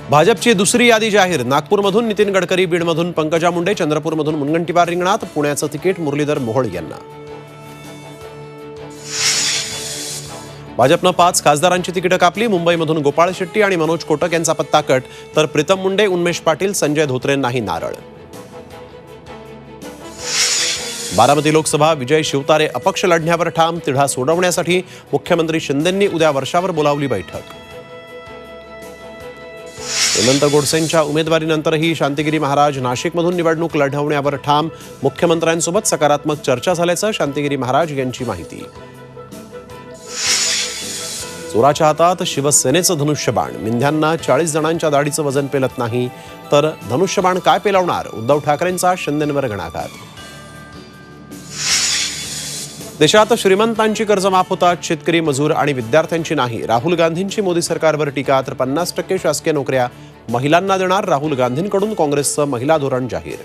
भाजपची दुसरी यादी जाहीर। नागपूरमधून नितीन गडकरी, बीडमधून पंकजा मुंडे, चंद्रपूरमधून मुनगंटीवार रिंगणात, पुण्याचं तिकीट मुरलीधर मोहोळ यांना। भाजपनं 5 खासदारांची तिकीटं कापली। मुंबईमधून गोपाळ शेट्टी आणि मनोज कोटक यांचा पत्ता कट, तर प्रीतम मुंडे, उन्मेष पाटील, संजय धोत्रेंनाही नारळ। बारामती लोकसभा विजय शिवतारे अपक्ष लढण्यावर ठाम। तिढा सोडवण्यासाठी मुख्यमंत्री शिंदेंनी उद्या वर्षावर बोलावली बैठक। हेमंत गोडसेंच्या उमेदवारीनंतरही शांतिगिरी महाराज नाशिकमधून निवडणूक लढवण्यावर ठाम। मुख्यमंत्र्यांसोबत सकारात्मक चर्चा झाल्याचं शांतिगिरी महाराज यांची माहिती। चोराच्या हातात शिवसेनेचं धनुष्यबाण। मिंध्यांना 40 जणांच्या दाढीचं वजन पेलत नाही, तर धनुष्यबाण काय पेलवणार? उद्धव ठाकरेंचा शिंदेंवर घणाघात। देशात श्रीमंतांची कर्ज माफ होतात, शेतकरी, मजूर आणि विद्यार्थ्यांची नाही। राहुल गांधींची मोदी सरकारवर टीका, तर 50% शासकीय नोकऱ्या महिलांना देणार। राहुल गांधींकडून काँग्रेसचं महिला धोरण जाहीर।